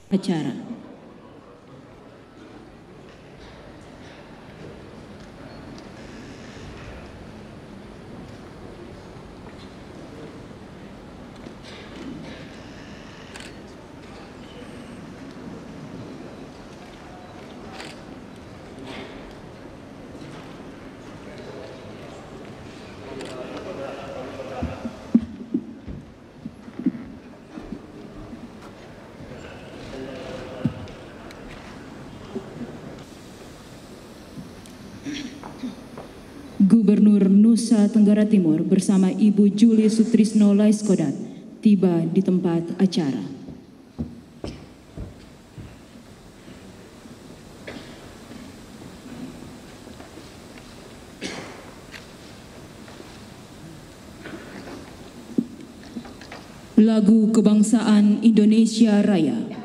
acara. Gubernur Nusa Tenggara Timur bersama Ibu Julie Sutrisno Laiskodat tiba di tempat acara. Lagu Kebangsaan Indonesia Raya.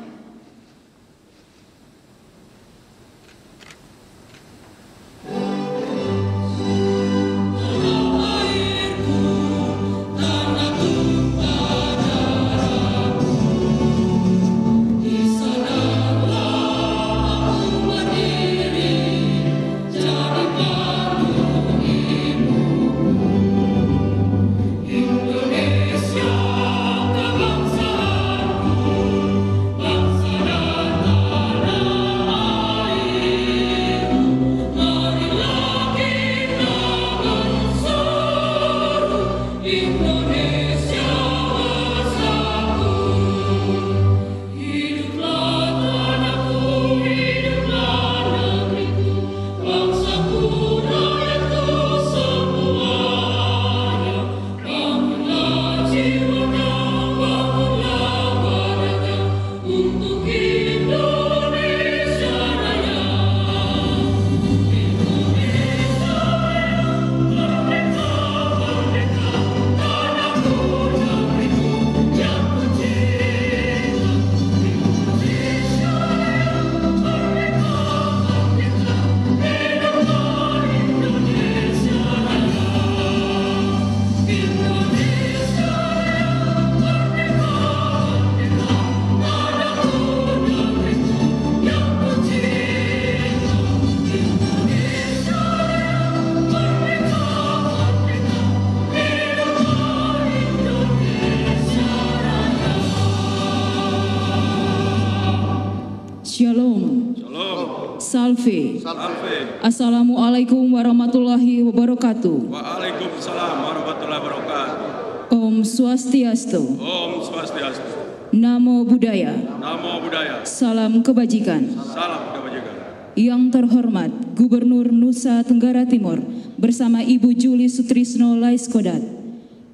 Shalom. Shalom. Salve. Salve. Assalamualaikum warahmatullahi wabarakatuh. Waalaikumsalam warahmatullahi wabarakatuh. Om Swastiastu. Om Swastiastu. Namo Buddhaya. Namo Buddhaya. Salam kebajikan. Salam kebajikan. Yang terhormat Gubernur Nusa Tenggara Timur bersama Ibu Julie Sutrisno Laiskodat.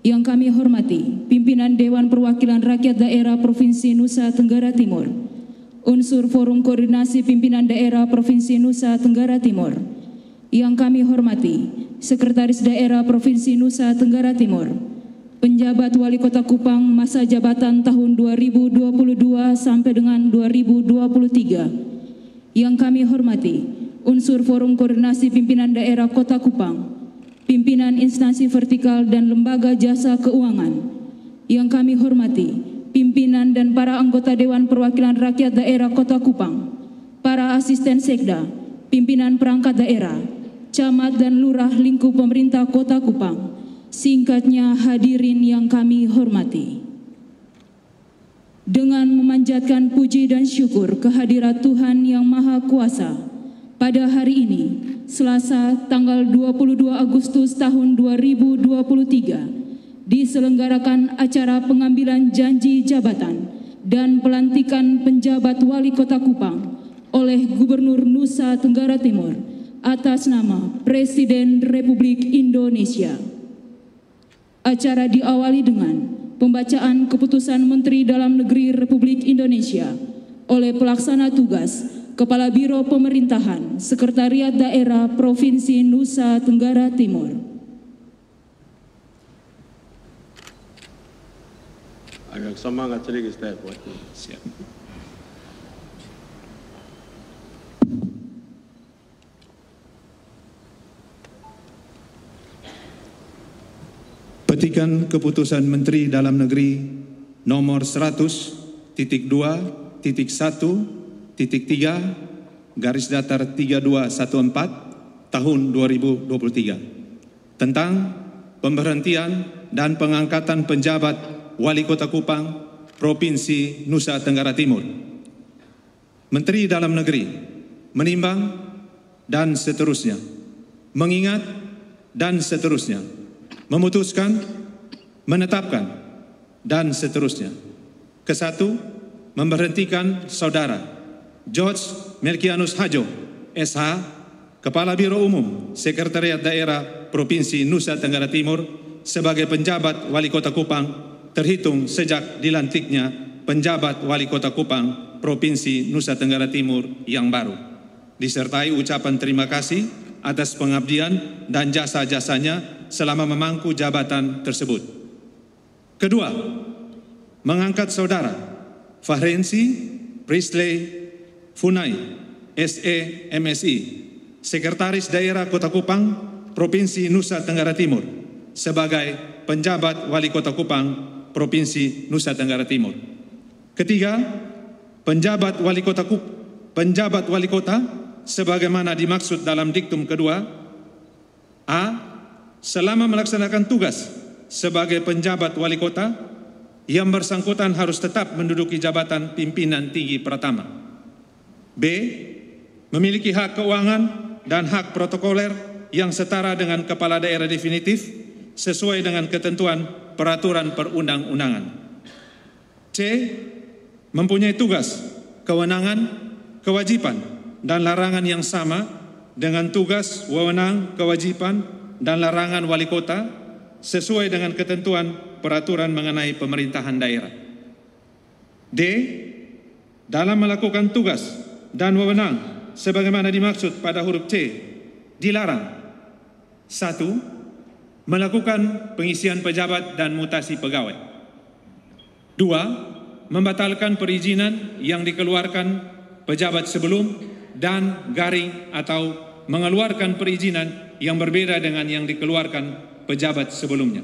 Yang kami hormati pimpinan Dewan Perwakilan Rakyat Daerah Provinsi Nusa Tenggara Timur, unsur Forum Koordinasi Pimpinan Daerah Provinsi Nusa Tenggara Timur. Yang kami hormati Sekretaris Daerah Provinsi Nusa Tenggara Timur, penjabat Wali Kota Kupang masa jabatan tahun 2022 sampai dengan 2023. Yang kami hormati unsur Forum Koordinasi Pimpinan Daerah Kota Kupang, pimpinan instansi vertikal dan lembaga jasa keuangan. Yang kami hormati pimpinan dan para anggota Dewan Perwakilan Rakyat Daerah Kota Kupang, para asisten sekda, pimpinan perangkat daerah, camat dan lurah lingkup pemerintah Kota Kupang, singkatnya hadirin yang kami hormati. Dengan memanjatkan puji dan syukur kehadirat Tuhan Yang Maha Kuasa, pada hari ini, Selasa tanggal 22 Agustus tahun 2023, diselenggarakan acara pengambilan janji jabatan dan pelantikan penjabat Wali Kota Kupang oleh Gubernur Nusa Tenggara Timur atas nama Presiden Republik Indonesia. Acara diawali dengan pembacaan keputusan Menteri Dalam Negeri Republik Indonesia oleh Pelaksana Tugas Kepala Biro Pemerintahan Sekretariat Daerah Provinsi Nusa Tenggara Timur. Agak semangat sedikit saya buat siap. Petikan Keputusan Menteri Dalam Negeri nomor 100.2 nomor 1.3/3214 tahun 2023 tentang pemberhentian dan pengangkatan penjabat Wali Kota Kupang, Provinsi Nusa Tenggara Timur. Menteri Dalam Negeri menimbang dan seterusnya, mengingat dan seterusnya, memutuskan, menetapkan dan seterusnya. Kesatu, memberhentikan Saudara George Melkianus Hajo, SH, Kepala Biro Umum Sekretariat Daerah Provinsi Nusa Tenggara Timur sebagai penjabat Wali Kota Kupang terhitung sejak dilantiknya penjabat Wali Kota Kupang Provinsi Nusa Tenggara Timur yang baru, disertai ucapan terima kasih atas pengabdian dan jasa-jasanya selama memangku jabatan tersebut. Kedua, mengangkat Saudara Fahrensi Prisley Funai, SE, MSI, Sekretaris Daerah Kota Kupang, Provinsi Nusa Tenggara Timur, sebagai penjabat Wali Kota Kupang, Provinsi Nusa Tenggara Timur. Ketiga, penjabat Wali Kota sebagaimana dimaksud dalam diktum kedua. A. Selama melaksanakan tugas sebagai penjabat Wali Kota, yang bersangkutan harus tetap menduduki jabatan pimpinan tinggi pertama. B. Memiliki hak keuangan dan hak protokoler yang setara dengan kepala daerah definitif sesuai dengan ketentuan peraturan perundang-undangan. C. Mempunyai tugas, kewenangan, kewajiban, dan larangan yang sama dengan tugas, wewenang, kewajiban, dan larangan Wali Kota sesuai dengan ketentuan peraturan mengenai pemerintahan daerah. D. Dalam melakukan tugas dan wewenang sebagaimana dimaksud pada huruf C, dilarang: 1. Melakukan pengisian pejabat dan mutasi pegawai. 2. Membatalkan perizinan yang dikeluarkan pejabat sebelum dan garing atau mengeluarkan perizinan yang berbeda dengan yang dikeluarkan pejabat sebelumnya.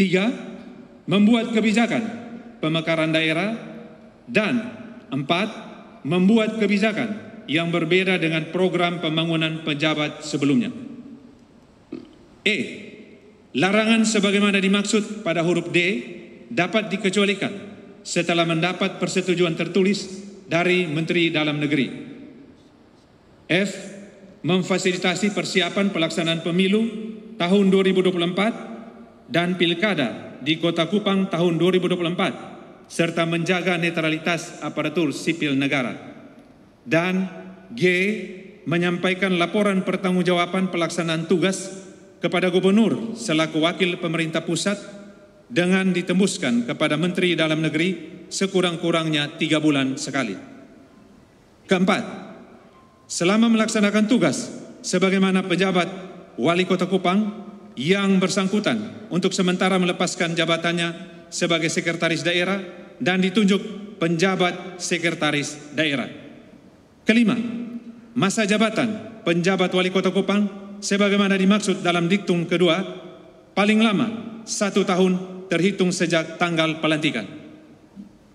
3. Membuat kebijakan pemekaran daerah. Dan 4. Membuat kebijakan yang berbeda dengan program pembangunan pejabat sebelumnya. E. Larangan sebagaimana dimaksud pada huruf D dapat dikecualikan setelah mendapat persetujuan tertulis dari Menteri Dalam Negeri. F. Memfasilitasi persiapan pelaksanaan pemilu tahun 2024 dan pilkada di Kota Kupang tahun 2024 serta menjaga netralitas aparatur sipil negara. Dan G. Menyampaikan laporan pertanggungjawaban pelaksanaan tugas kepada Gubernur selaku wakil pemerintah pusat dengan ditembuskan kepada Menteri Dalam Negeri sekurang-kurangnya 3 bulan sekali. Keempat, selama melaksanakan tugas sebagaimana pejabat Wali Kota Kupang yang bersangkutan untuk sementara melepaskan jabatannya sebagai Sekretaris Daerah dan ditunjuk penjabat Sekretaris Daerah. Kelima, masa jabatan penjabat Wali Kota Kupang sebagaimana dimaksud dalam diktum kedua paling lama 1 tahun terhitung sejak tanggal pelantikan.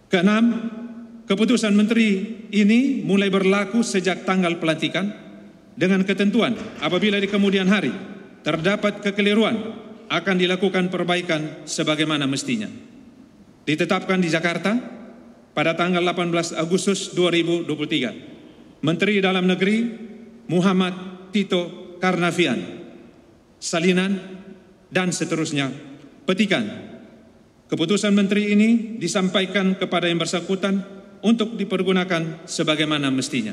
Keenam, keputusan Menteri ini mulai berlaku sejak tanggal pelantikan dengan ketentuan apabila di kemudian hari terdapat kekeliruan akan dilakukan perbaikan sebagaimana mestinya. Ditetapkan di Jakarta pada tanggal 18 Agustus 2023. Menteri Dalam Negeri Muhammad Tito Karnavian. Salinan dan seterusnya. Petikan. Keputusan Menteri ini disampaikan kepada yang bersangkutan untuk dipergunakan sebagaimana mestinya.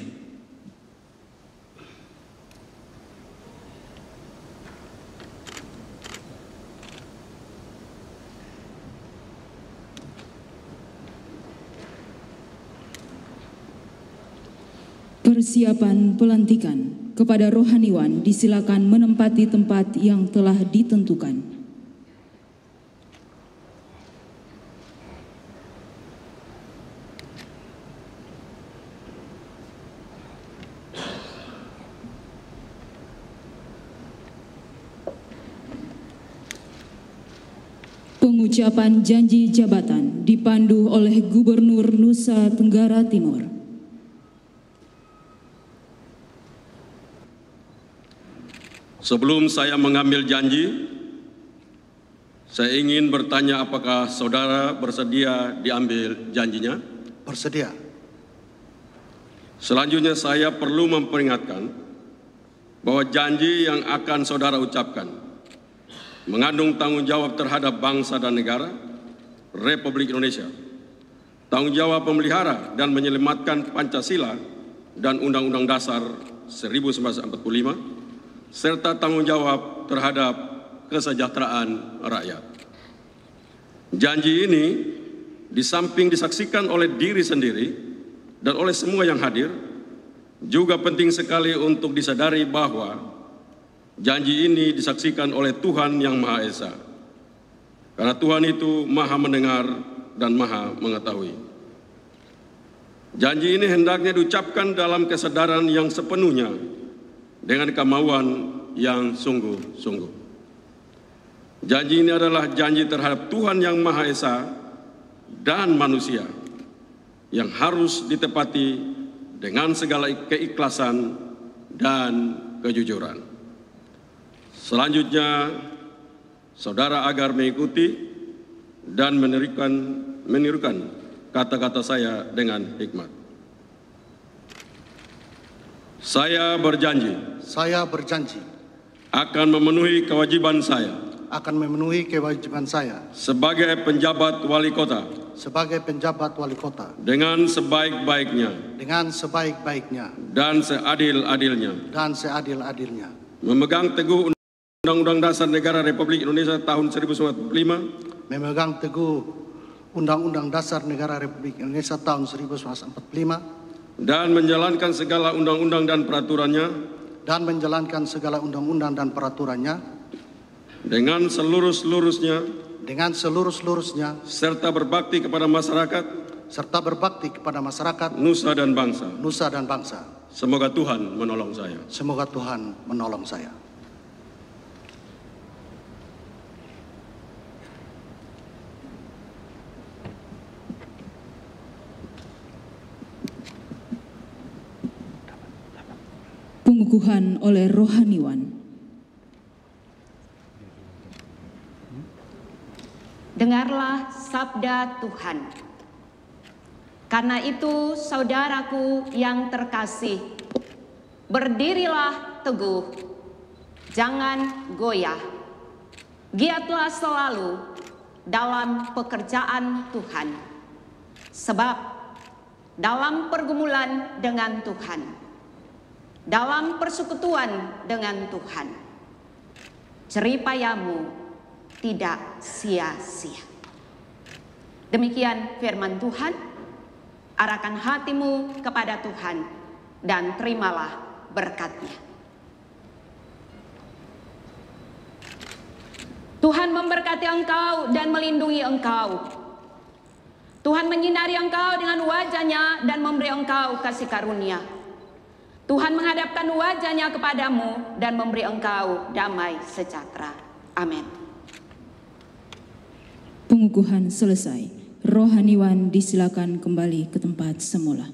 Persiapan pelantikan. Kepada rohaniwan disilakan menempati tempat yang telah ditentukan. Pengucapan janji jabatan dipandu oleh Gubernur Nusa Tenggara Timur. Sebelum saya mengambil janji, saya ingin bertanya apakah saudara bersedia diambil janjinya? Bersedia. Selanjutnya saya perlu memperingatkan bahwa janji yang akan saudara ucapkan mengandung tanggung jawab terhadap bangsa dan negara Republik Indonesia, tanggung jawab memelihara dan menyelamatkan Pancasila dan Undang-Undang Dasar 1945, serta tanggung jawab terhadap kesejahteraan rakyat. Janji ini di samping disaksikan oleh diri sendiri dan oleh semua yang hadir, juga penting sekali untuk disadari bahwa janji ini disaksikan oleh Tuhan yang Maha Esa. Karena Tuhan itu Maha mendengar dan Maha mengetahui. Janji ini hendaknya diucapkan dalam kesadaran yang sepenuhnya dengan kemauan yang sungguh-sungguh. Janji ini adalah janji terhadap Tuhan yang Maha Esa dan manusia yang harus ditepati dengan segala keikhlasan dan kejujuran. Selanjutnya, saudara agar mengikuti dan menirukan kata-kata saya dengan hikmat. Saya berjanji akan memenuhi kewajiban saya sebagai penjabat wali kota dengan sebaik-baiknya dan seadil-adilnya, memegang teguh Undang-Undang Dasar Negara Republik Indonesia tahun 1945, dan menjalankan segala undang-undang dan peraturannya dengan seluruh-seluruhnya serta berbakti kepada masyarakat Nusa dan bangsa. Semoga Tuhan menolong saya. Pengukuhan oleh rohaniwan. Dengarlah sabda Tuhan. Karena itu, saudaraku yang terkasih, berdirilah teguh, jangan goyah. Giatlah selalu dalam pekerjaan Tuhan, sebab dalam pergumulan dengan Tuhan, dalam persekutuan dengan Tuhan, jeripayamu tidak sia-sia. Demikian firman Tuhan. Arahkan hatimu kepada Tuhan dan terimalah berkat-Nya. Tuhan memberkati engkau dan melindungi engkau. Tuhan menyinari engkau dengan wajah-Nya dan memberi engkau kasih karunia. Tuhan menghadapkan wajah-Nya kepadamu dan memberi engkau damai sejahtera. Amin. Pengukuhan selesai. Rohaniwan disilakan kembali ke tempat semula.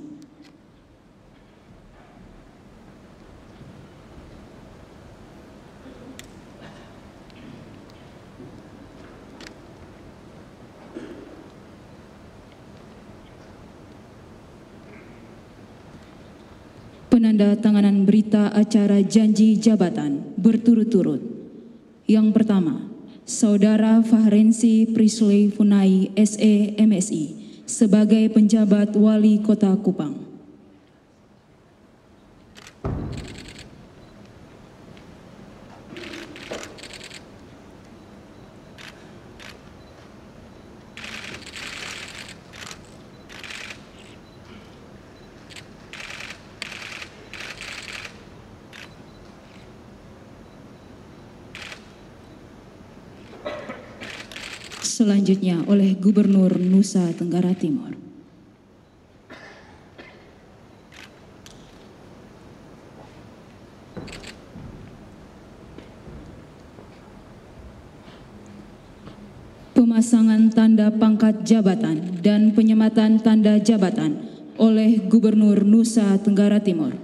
Penandatanganan berita acara janji jabatan berturut-turut. Yang pertama, Saudara Fahrensi Prisley Funai SE MSI sebagai penjabat Wali Kota Kupang. Selanjutnya oleh Gubernur Nusa Tenggara Timur. pemasangan tanda pangkat jabatan dan penyematan tanda jabatan oleh Gubernur Nusa Tenggara Timur.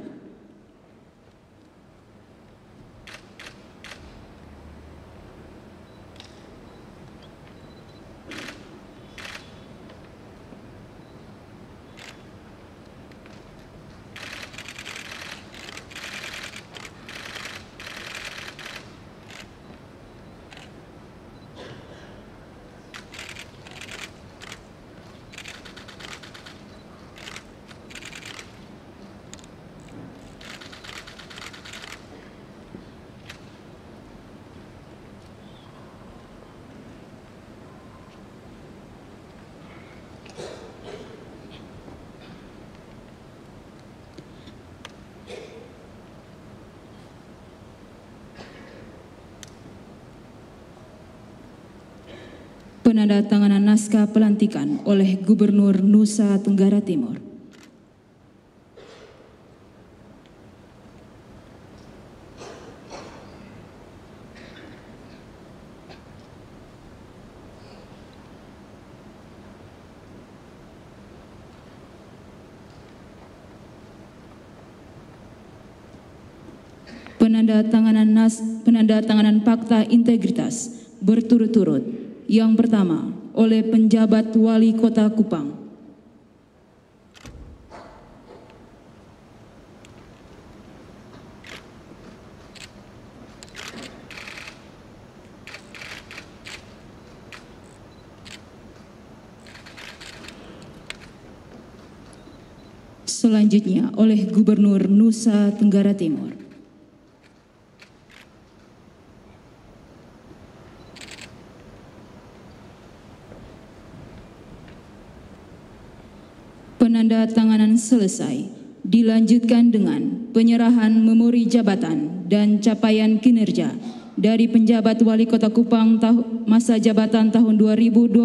Penandatanganan naskah pelantikan oleh Gubernur Nusa Tenggara Timur. Penandatanganan fakta integritas berturut-turut. Yang pertama, oleh penjabat Wali Kota Kupang. Selanjutnya, oleh Gubernur Nusa Tenggara Timur. Penandatanganan selesai, dilanjutkan dengan penyerahan memori jabatan dan capaian kinerja dari penjabat Wali Kota Kupang masa jabatan tahun 2022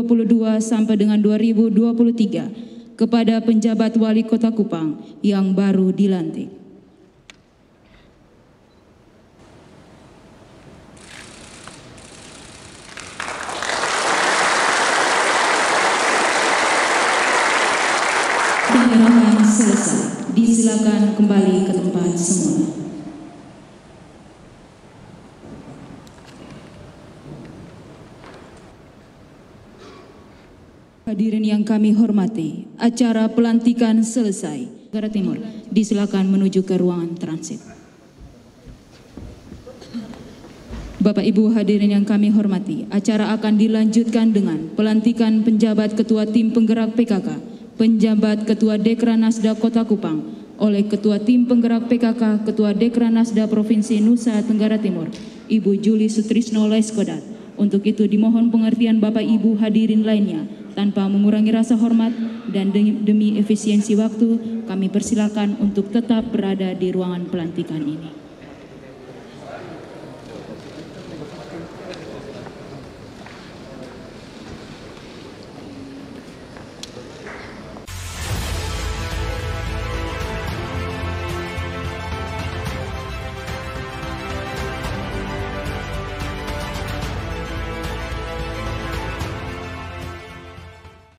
sampai dengan 2023 kepada penjabat Wali Kota Kupang yang baru dilantik. Penyerahan selesai, disilakan kembali ke tempat semula. Hadirin yang kami hormati, acara pelantikan selesai. Tenggara Timur, disilakan menuju ke ruangan transit. Bapak Ibu hadirin yang kami hormati, acara akan dilanjutkan dengan pelantikan penjabat Ketua Tim Penggerak PKK, penjabat Ketua Dekranasda Kota Kupang oleh Ketua Tim Penggerak PKK, Ketua Dekranasda Provinsi Nusa Tenggara Timur, Ibu Juli Sutrisno Laiskodat. Untuk itu dimohon pengertian Bapak Ibu hadirin lainnya, tanpa mengurangi rasa hormat dan demi efisiensi waktu, kami persilakan untuk tetap berada di ruangan pelantikan ini.